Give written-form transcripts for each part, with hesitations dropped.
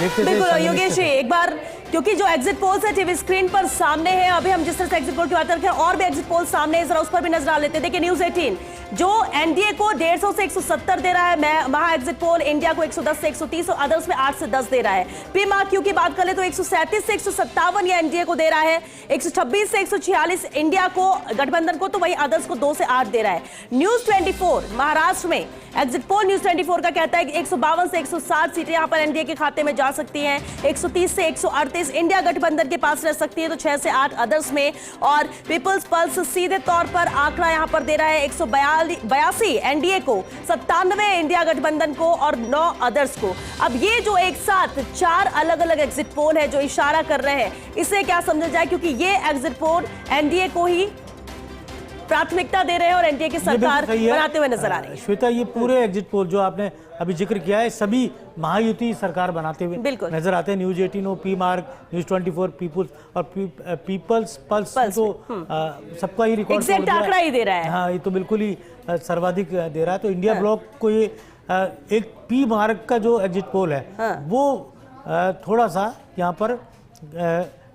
बिल्कुल योगेश जी, एक बार क्योंकि जो एग्जिट पोल्स है टीवी स्क्रीन पर सामने है, अभी हम जिस तरह से एग्जिट पोल की बात करते हैं और भी एग्जिट पोल सामने है, जरा उस पर भी नजर डाल लेते हैं। देखिए न्यूज 18 जो एनडीए को 150 से 170 दे रहा है, महा एग्जिट पोल इंडिया को 110 से 130 और अदर्स में 8 से 10 दे रहा है। पीएमआरक्यू की बात करें तो 137 से 157 ये एनडीए को दे रहा है, 126 से 146 इंडिया को, गठबंधन को, तो वही अदर्स को 2 से 8 दे रहा है। न्यूज 24 महाराष्ट्र में एग्जिट पोल न्यूज 24 का कहता है कि 152 से 160 सीटें यहां पर एनडीए के खाते में जा सकती हैं, 130 से 138 इंडिया गठबंधन के पास रह सकती है, तो 6 से 8 अदर्स में। और पीपल्स पल्स सीधे तौर पर आंकड़ा यहां पर दे रहा है 182 एनडीए को, 97 इंडिया गठबंधन को और 9 अदर्स को। अब ये जो एक साथ 4 अलग अलग एग्जिट पोल है जो इशारा कर रहे हैं, इसे क्या समझा जाए, क्योंकि ये एग्जिट पोल एनडीए को ही प्राथमिकता दे रहे हैं और एनडीए की सरकार बनाते हुए नजर आ रही है। श्वेता, ये पूरे एग्जिट पोल जो आपने अभी जिक्र किया है, सभी महायुति सरकार बनाते हुए नजर आते हैं। न्यूज 18 पीमार्क, न्यूज 24 पीपुल्स और पीपल्स पल्स तो सबका ही रिकॉर्ड एग्जैक्ट आंकड़ा ही दे रहा है। हाँ, ये तो बिल्कुल ही सर्वाधिक दे रहा है। तो इंडिया ब्लॉक को ये एक पी मार्क का जो एग्जिट पोल है वो थोड़ा सा यहाँ पर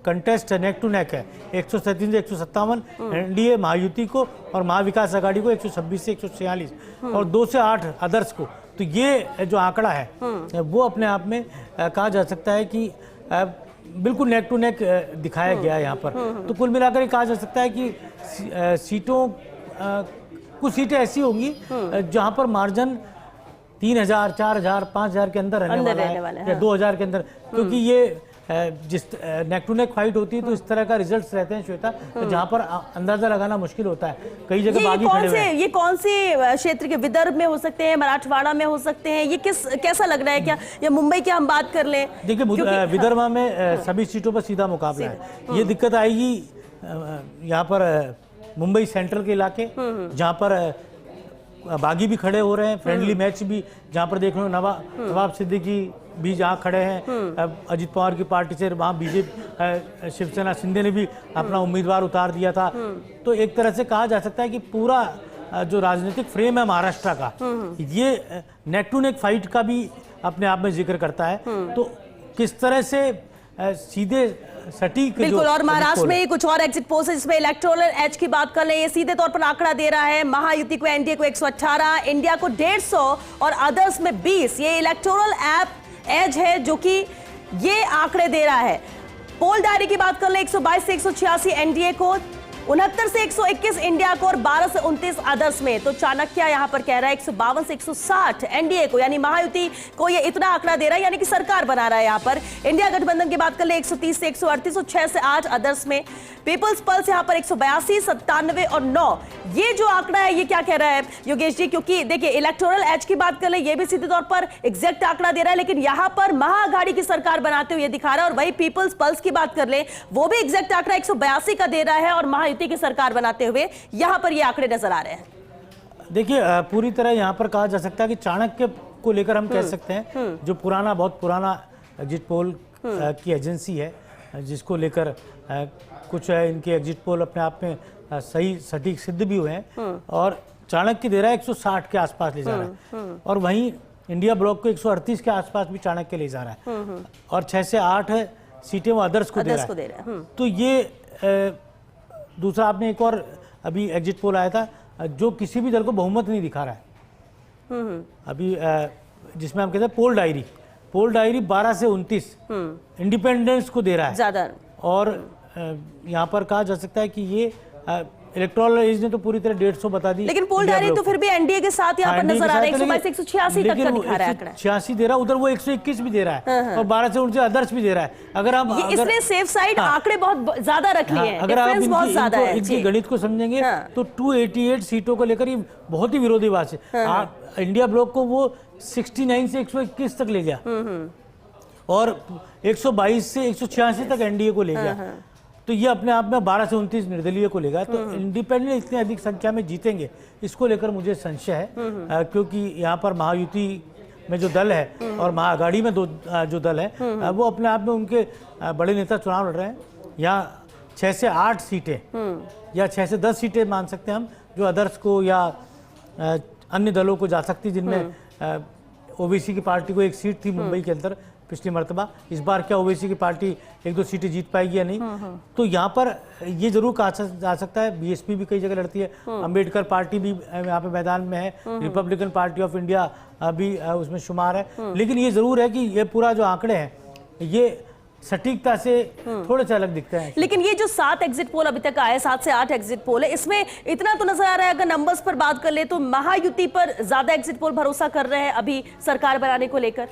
कंटेस्ट नेक टू नेक है। 137 से 157 एनडीए महायुति को और महाविकास आघाड़ी को, 126 से 146 और 2 से 8 अदर्स को। तो ये जो आंकड़ा है वो अपने आप में कहा जा सकता है कि बिल्कुल नेक टू नेक दिखाया गया है यहाँ पर। तो कुल मिलाकर ये कहा जा सकता है कि सीटों कुछ सीटें ऐसी होंगी जहाँ पर मार्जिन 3000, 4000, 5000 के अंदर रहने वाला है या 2000 के अंदर, क्योंकि ये जिस नेक टू नेक फाइट होती है तो इस तरह का रिजल्ट्स रहते हैं श्वेता, तो जहाँ पर अंदाजा लगाना मुश्किल होता है। कई जगह बागी खड़े हुए हैं। ये कौन से क्षेत्र के, विदर्भ में हो सकते हैं, मराठवाड़ा में हो सकते हैं, ये कैसा लग रहा है? क्या या मुंबई की हम बात कर लें? देखिए विदर्भ में सभी सीटों पर सीधा मुकाबला है। ये दिक्कत आएगी यहाँ पर मुंबई सेंट्रल के इलाके, जहाँ पर बागी भी खड़े हो रहे हैं, फ्रेंडली मैच भी, जहाँ पर देख लो नवाब सिद्दीकी भी जहाँ खड़े हैं अजित पवार की पार्टी से, वहाँ बीजेपी शिवसेना शिंदे ने भी अपना उम्मीदवार उतार दिया था। तो एक तरह से कहा जा सकता है कि पूरा जो राजनीतिक फ्रेम है महाराष्ट्र का, ये नेक टू नेक फाइट का भी अपने आप में जिक्र करता है। तो किस तरह से सीधे सटीक बिल्कुल। और महाराष्ट्र में कुछ और एग्जिट पोल्स जिसमें इलेक्टोरल एज की बात कर लें, ये सीधे तौर पर आंकड़ा दे रहा है महायुति को, एनडीए को 118, इंडिया को 150 और अदर्स में 20। ये इलेक्टोरल एज है जो कि ये आंकड़े दे रहा है। पोल डायरी की बात कर ले 122 से 186 एनडीए को, 69 से 121 इंडिया को और 12 से 29 अदर्स में। तो चाणक्य यहां पर कह रहा है 152 से 160 एनडीए को, यानी महायुति को ये इतना आंकड़ा दे रहा है, यानी कि सरकार बना रहा है यहां पर। इंडिया गठबंधन की बात कर ले 130 से 138 और 6 से 8 अदर्स में। पीपल्स पल्स यहां पर 182, 97 और 9। ये जो आंकड़ा है ये क्या कह रहा है योगेश जी? क्योंकि देखिए इलेक्टोरल एज की बात कर ले, ये भी सीधे तौर पर एग्जैक्ट आंकड़ा दे रहा है, लेकिन यहां पर महाआघाड़ी की सरकार बनाते हुए दिखा रहा है। और वही पीपल्स पल्स की बात कर ले, वो भी एग्जैक्ट आंकड़ा 182 का दे रहा है और महायुति की सरकार बनाते हुए यहां पर ये आंकड़े नजर आ रहे हैं। देखिए पूरी तरह यहां पर कहा जा सकता है कि चाणक्य को लेकर हम कह सकते हैं, जो बहुत पुराना एग्जिट पोल की एजेंसी है, जिसको लेकर कुछ इनके एग्जिट पोल अपने आप में सही सटीक सिद्ध भी हुए हैं। और चाणक्य दे रहा है 160 के आसपास ले जा रहा है, और वहीं इंडिया ब्लॉक को 138 के आसपास भी चाणक्य ले जा रहा है, और 6 से 8 सीटें वो अदर्स को दे रहा है। तो ये दूसरा आपने एक और अभी एग्जिट पोल आया था जो किसी भी दल को बहुमत नहीं दिखा रहा है अभी, जिसमें हम कहते हैं पोल डायरी 12 से 29 इंडिपेंडेंस को दे रहा है ज्यादा। और यहाँ पर कहा जा सकता है कि ये इलेक्टोरल एज ने तो पूरी तरह 150 बता दी, लेकिन पोल डायरी तो फिर भी एनडीए के साथ यहाँ पर नजर आ रहा है 122 से 186 तक का दिखा रहा है आंकड़ा। 86 दे रहा है, उधर वो 121 भी दे रहा है और 12 से 29 अदर्स भी दे रहा है। अगर आप इसने सेफ साइड आंकड़े बहुत ज्यादा रख लिए हैं, अगर आप इनकी गणित को समझेंगे तो 288 सीटों को लेकर ये बहुत ही विरोधाभास है। इंडिया ब्लॉक को वो 69 से 121 तक ले गया और 122 से 186 तक एनडीए को ले गया। तो ये अपने आप में 12 से 29 निर्दलीय को लेगा। तो इंडिपेंडेंट इतने अधिक संख्या में जीतेंगे, इसको लेकर मुझे संशय है, क्योंकि यहाँ पर महायुति में जो दल है और महाआघाड़ी में जो दल है वो अपने आप में उनके बड़े नेता चुनाव लड़ रहे हैं। यहाँ 6 से 8 सीटें या 6 से 10 सीटें मान सकते हैं हम, जो अदर्स को या अन्य दलों को जा सकती, जिनमें ओबीसी की पार्टी को एक सीट थी मुंबई के अंदर पिछली मर्तबा। इस बार क्या ओवैसी की पार्टी 1-2 सीटें जीत पाएगी या नहीं, तो यहाँ पर ये जरूर कहा जा सकता है। बीएसपी भी कई जगह लड़ती है, अंबेडकर पार्टी भी यहाँ पे मैदान में है, रिपब्लिकन पार्टी ऑफ इंडिया भी उसमें शुमार है। लेकिन ये जरूर है कि ये पूरा जो आंकड़े हैं ये सटीकता से थोड़े से अलग दिखते हैं। लेकिन ये जो 7 एग्जिट पोल अभी तक आए, 7 से 8 एग्जिट पोल है, इसमें इतना तो नजर आ रहा है, अगर नंबर्स पर बात कर ले तो महायुति पर ज्यादा एग्जिट पोल भरोसा कर रहे हैं अभी सरकार बनाने को लेकर।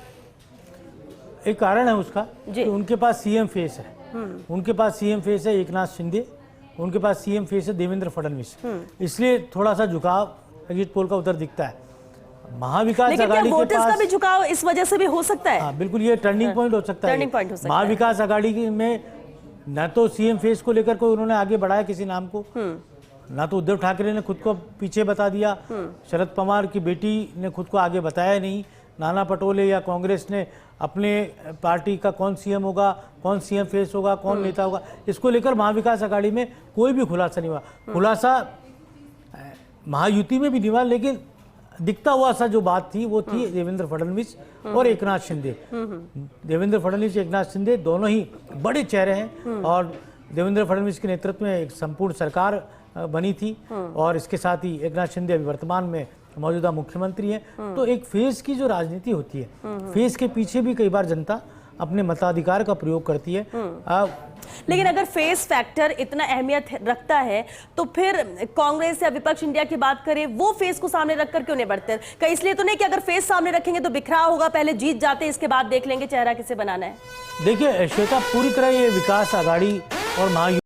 एक कारण है उसका कि उनके पास सीएम फेस है, उनके पास सीएम फेस है एकनाथ शिंदे, उनके पास सीएम फेस है देवेंद्र फडणवीस, इसलिए थोड़ा सा झुकाव एग्जिट पोल का उधर दिखता है। महाविकास आघाड़ी के पास का भी झुकाव इस वजह से भी हो सकता है। हाँ बिल्कुल, ये टर्निंग पॉइंट हो सकता है। महाविकास आघाड़ी में न तो सीएम फेस को लेकर कोई उन्होंने आगे बढ़ाया किसी नाम को, ना तो उद्धव ठाकरे ने खुद को पीछे बता दिया, शरद पवार की बेटी ने खुद को आगे बताया नहीं, नाना पटोले या कांग्रेस ने अपने पार्टी का कौन सीएम होगा, कौन सीएम फेस होगा, कौन नेता होगा, इसको लेकर महाविकास आघाड़ी में कोई भी खुलासा नहीं हुआ। खुलासा महायुति में भी नहीं हुआ, लेकिन दिखता हुआ सा जो बात थी वो थी देवेंद्र फडणवीस और एकनाथ शिंदे। देवेंद्र फडणवीस, एकनाथ शिंदे दोनों ही बड़े चेहरे हैं और देवेंद्र फडणवीस के नेतृत्व में एक संपूर्ण सरकार बनी थी और इसके साथ ही एकनाथ शिंदे अभी वर्तमान में मौजूदा मुख्यमंत्री हैं। तो एक फेस की जो राजनीति होती है, फेस के पीछे भी कई बार जनता अपने मताधिकार का प्रयोग करती है। लेकिन अगर फेस फैक्टर इतना अहमियत रखता है तो फिर कांग्रेस या विपक्ष इंडिया की बात करें, वो फेस को सामने रखकर क्यों नहीं बढ़ते? कहीं इसलिए तो नहीं कि अगर फेस सामने रखेंगे तो बिखराव होगा, पहले जीत जाते इसके बाद देख लेंगे चेहरा किसे बनाना है। देखिए श्वेता, पूरी तरह ये विकास आघाड़ी और महायुति